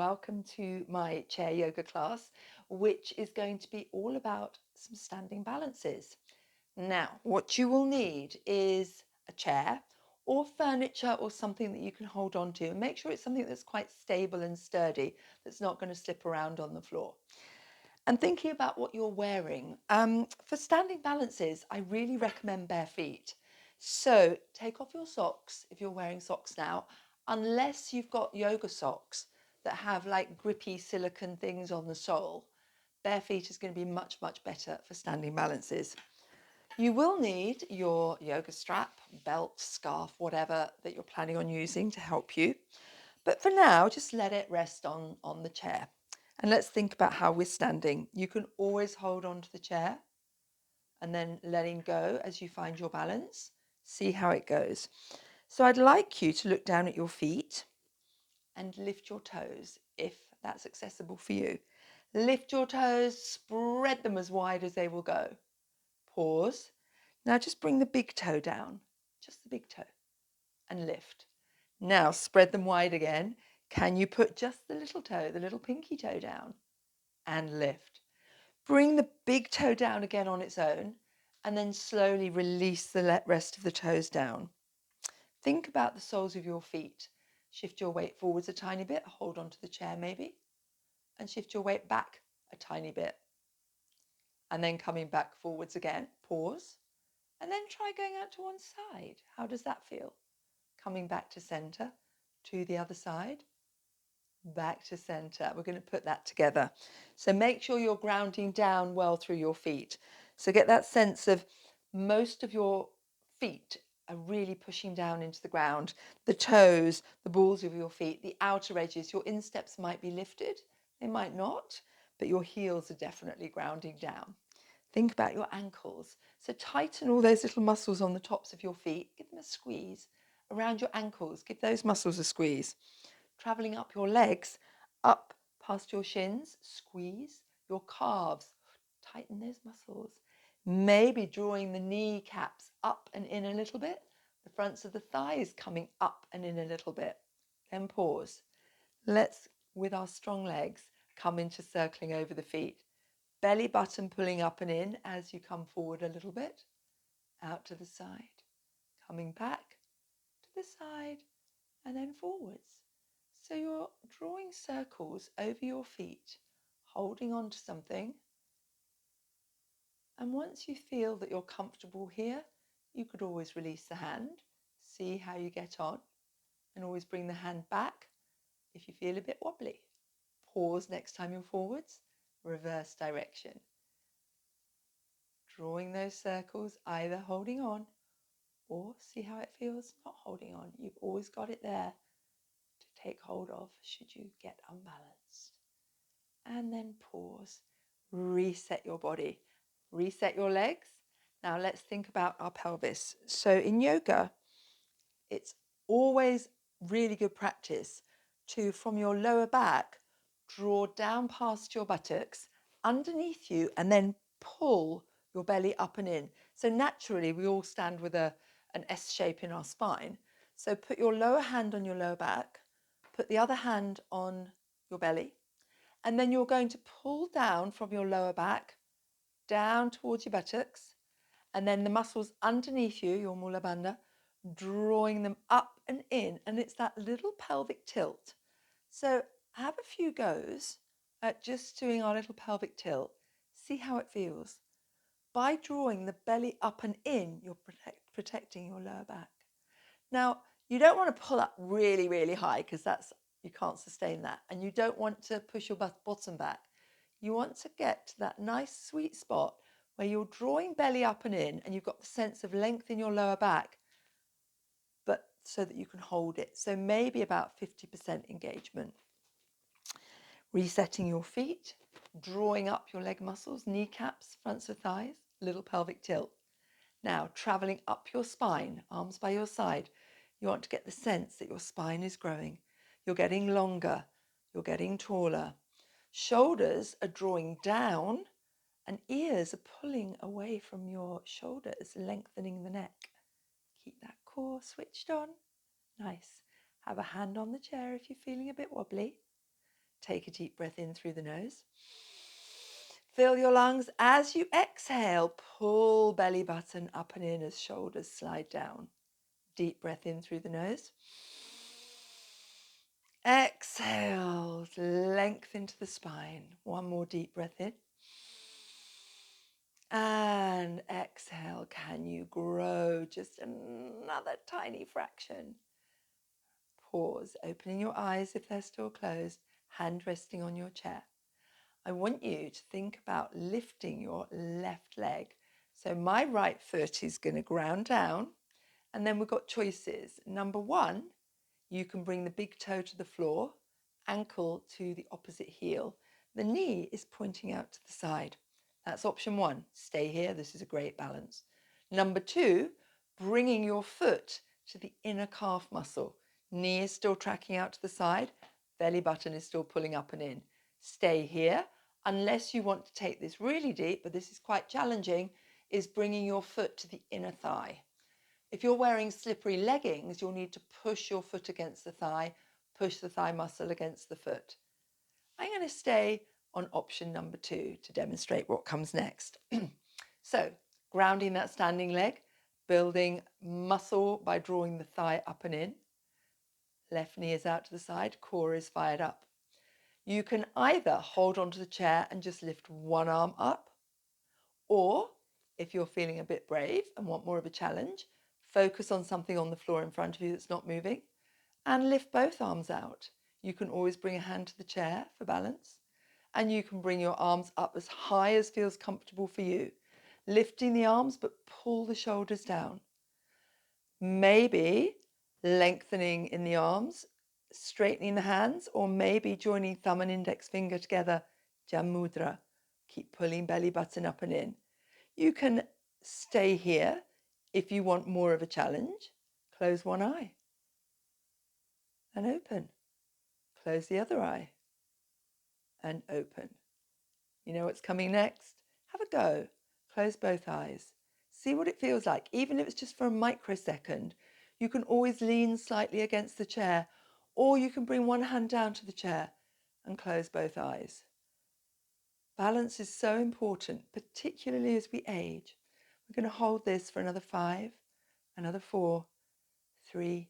welcome to my chair yoga class, which is going to be all about some standing balances. Now, what you will need is a chair or furniture or something that you can hold on to, and make sure it's something that's quite stable and sturdy, that's not going to slip around on the floor. And thinking about what you're wearing, for standing balances, I really recommend bare feet. So take off your socks if you're wearing socks now, unless you've got yoga socks that have like grippy silicone things on the sole. Bare feet is going to be much, much better for standing balances. You will need your yoga strap, belt, scarf, whatever that you're planning on using to help you. But for now, just let it rest on the chair. And let's think about how we're standing. You can always hold on to the chair and then letting go as you find your balance. See how it goes. So I'd like you to look down at your feet and lift your toes if that's accessible for you. Lift your toes, spread them as wide as they will go. Pause. Now just bring the big toe down, just the big toe, and lift. Now spread them wide again. Can you put just the little toe, the little pinky toe down, and lift? Bring the big toe down again on its own, and then slowly release the rest of the toes down. Think about the soles of your feet. Shift your weight forwards a tiny bit, hold onto the chair maybe, and shift your weight back a tiny bit. And then coming back forwards again, pause, and then try going out to one side. How does that feel? Coming back to center, to the other side, back to center. We're going to put that together. So make sure you're grounding down well through your feet. So get that sense of most of your feet are really pushing down into the ground. The toes, the balls of your feet, the outer edges, your insteps might be lifted. They might not, but your heels are definitely grounding down. Think about your ankles. So tighten all those little muscles on the tops of your feet. Give them a squeeze. Around your ankles, give those muscles a squeeze. Traveling up your legs, up past your shins, squeeze your calves, tighten those muscles. Maybe drawing the kneecaps up and in a little bit, the fronts of the thighs coming up and in a little bit. Then pause. Let's, with our strong legs, come into circling over the feet. Belly button pulling up and in as you come forward a little bit, out to the side, coming back to the side, and then forwards. So you're drawing circles over your feet, holding on to something. And once you feel that you're comfortable here, you could always release the hand, see how you get on, and always bring the hand back if you feel a bit wobbly. Pause next time you're forwards, reverse direction. Drawing those circles, either holding on or see how it feels not holding on. You've always got it there to take hold of should you get unbalanced. And then pause, reset your body, reset your legs. Now let's think about our pelvis. So in yoga, it's always really good practice to, from your lower back, draw down past your buttocks, underneath you, and then pull your belly up and in. So naturally, we all stand with an S shape in our spine. So put your lower hand on your lower back, put the other hand on your belly, and then you're going to pull down from your lower back, down towards your buttocks, and then the muscles underneath you, your mula bandha, drawing them up and in. And it's that little pelvic tilt. So have a few goes at just doing our little pelvic tilt. See how it feels. By drawing the belly up and in, you're protecting your lower back. Now, you don't want to pull up really, really high because you can't sustain that. And you don't want to push your bottom back. You want to get to that nice sweet spot where you're drawing belly up and in and you've got the sense of length in your lower back, but so that you can hold it. So maybe about 50% engagement. Resetting your feet, drawing up your leg muscles, kneecaps, fronts of thighs, little pelvic tilt. Now, traveling up your spine, arms by your side, you want to get the sense that your spine is growing. You're getting longer. You're getting taller. Shoulders are drawing down and ears are pulling away from your shoulders, lengthening the neck. Keep that core switched on. Nice. Have a hand on the chair if you're feeling a bit wobbly. Take a deep breath in through the nose. Fill your lungs. As you exhale, pull belly button up and in as shoulders slide down. Deep breath in through the nose. Exhale, length into the spine. One more deep breath in. And exhale, can you grow just another tiny fraction? Pause, opening your eyes if they're still closed, hand resting on your chair. I want you to think about lifting your left leg. So my right foot is going to ground down, and then we've got choices. Number one, you can bring the big toe to the floor, ankle to the opposite heel. The knee is pointing out to the side. That's option one. Stay here. This is a great balance. Number two, bringing your foot to the inner calf muscle. Knee is still tracking out to the side. Belly button is still pulling up and in. Stay here. Unless you want to take this really deep, but this is quite challenging, is bringing your foot to the inner thigh. If you're wearing slippery leggings, you'll need to push your foot against the thigh, push the thigh muscle against the foot. I'm going to stay on option number two to demonstrate what comes next. So, grounding that standing leg, building muscle by drawing the thigh up and in. Left knee is out to the side, core is fired up. You can either hold onto the chair and just lift one arm up, or if you're feeling a bit brave and want more of a challenge, focus on something on the floor in front of you that's not moving and lift both arms out. You can always bring a hand to the chair for balance, and you can bring your arms up as high as feels comfortable for you, lifting the arms but pull the shoulders down. Maybe lengthening in the arms, straightening the hands, or maybe joining thumb and index finger together, Jam Mudra. Keep pulling belly button up and in. You can stay here if you want more of a challenge. Close one eye and open. Close the other eye and open. You know what's coming next? Have a go. Close both eyes. See what it feels like, even if it's just for a microsecond. You can always lean slightly against the chair, or you can bring one hand down to the chair and close both eyes. Balance is so important, particularly as we age. We're going to hold this for another 5, another 4, 3,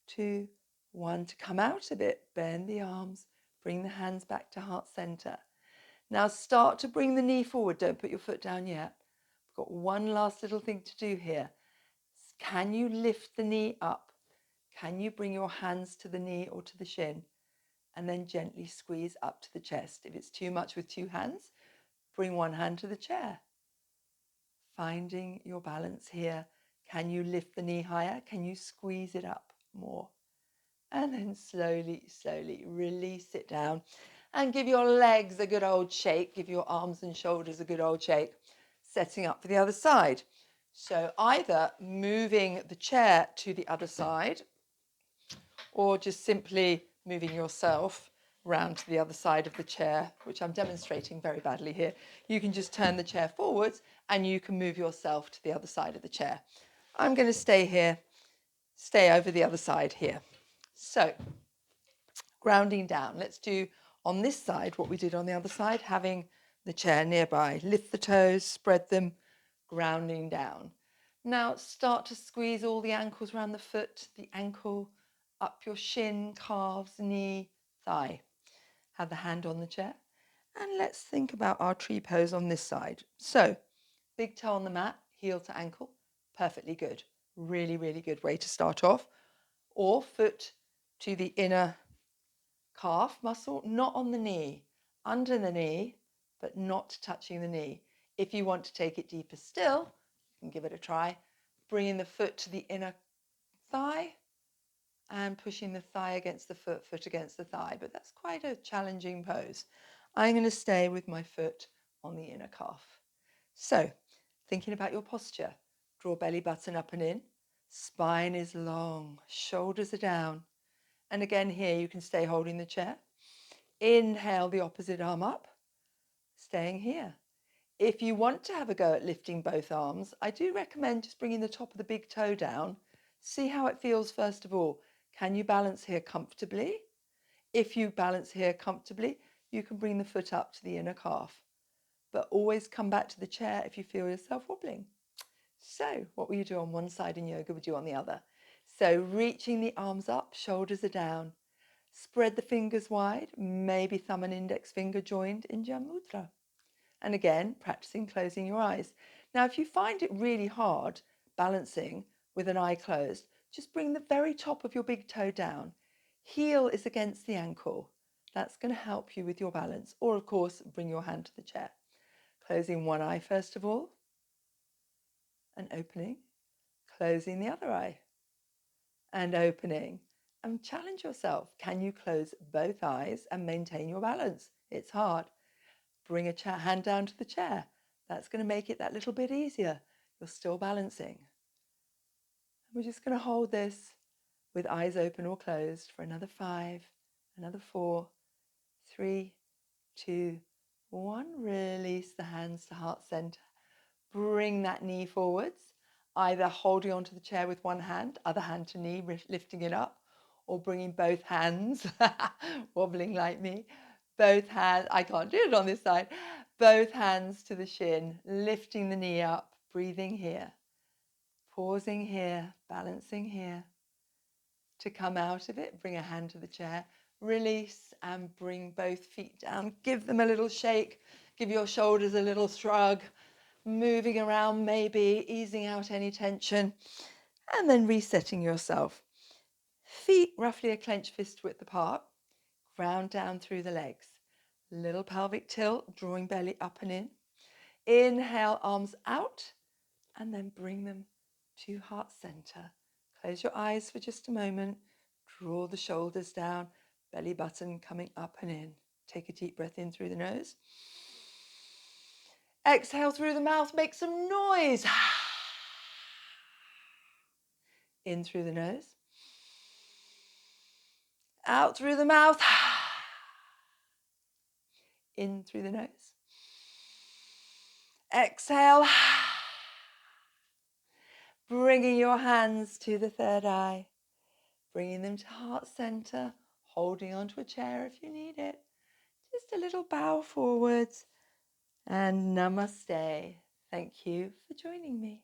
2, 1. To come out of it, bend the arms, bring the hands back to heart center. Now start to bring the knee forward. Don't put your foot down yet. We've got one last little thing to do here. Can you lift the knee up? Can you bring your hands to the knee or to the shin? And then gently squeeze up to the chest. If it's too much with 2 hands, bring one hand to the chair. Finding your balance here. Can you lift the knee higher? Can you squeeze it up more? And then slowly, slowly release it down and give your legs a good old shake. Give your arms and shoulders a good old shake. Setting up for the other side. So either moving the chair to the other side or just simply moving yourself round to the other side of the chair, which I'm demonstrating very badly here. You can just turn the chair forwards and you can move yourself to the other side of the chair. I'm going to stay here, stay over the other side here. So, grounding down. Let's do on this side what we did on the other side, having the chair nearby. Lift the toes, spread them, grounding down. Now start to squeeze all the ankles around the foot, the ankle, up your shin, calves, knee, thigh. Have the hand on the chair. And let's think about our tree pose on this side. So, big toe on the mat, heel to ankle. Perfectly good. Really, really good way to start off. Or foot to the inner calf muscle, not on the knee, under the knee, but not touching the knee. If you want to take it deeper still, you can give it a try. Bringing the foot to the inner thigh and pushing the thigh against the foot, foot against the thigh. But that's quite a challenging pose. I'm going to stay with my foot on the inner calf. So, thinking about your posture, draw belly button up and in. Spine is long, shoulders are down. And again here, you can stay holding the chair. Inhale the opposite arm up, staying here. If you want to have a go at lifting both arms, I do recommend just bringing the top of the big toe down. See how it feels first of all. Can you balance here comfortably? If you balance here comfortably, you can bring the foot up to the inner calf, but always come back to the chair if you feel yourself wobbling. So what will you do on one side in yoga, would you on the other? So reaching the arms up, shoulders are down. Spread the fingers wide, maybe thumb and index finger joined in Jamudra. And again, practicing closing your eyes. Now, if you find it really hard balancing with an eye closed, just bring the very top of your big toe down. Heel is against the ankle. That's going to help you with your balance. Or, of course, bring your hand to the chair. Closing one eye first of all, and opening. Closing the other eye, and opening. And challenge yourself. Can you close both eyes and maintain your balance? It's hard. Bring a hand down to the chair. That's going to make it that little bit easier. You're still balancing. We're just going to hold this with eyes open or closed for another 5, another 4, 3, 2, 1. Release the hands to heart center. Bring that knee forwards, either holding onto the chair with one hand, other hand to knee, lifting it up, or bringing both hands, wobbling like me, both hands, I can't do it on this side, both hands to the shin, lifting the knee up, breathing here, pausing here, balancing here. To come out of it, bring a hand to the chair, release and bring both feet down, give them a little shake, give your shoulders a little shrug, moving around maybe, easing out any tension, and then resetting yourself. Feet roughly a clenched fist width apart, ground down through the legs. Little pelvic tilt, drawing belly up and in. Inhale, arms out, and then bring them to heart center. Close your eyes for just a moment. Draw the shoulders down, belly button coming up and in. Take a deep breath in through the nose. Exhale through the mouth, make some noise. In through the nose. Out through the mouth. In through the nose. Exhale. Bringing your hands to the third eye. Bringing them to heart center. Holding onto a chair if you need it. Just a little bow forwards. And namaste. Thank you for joining me.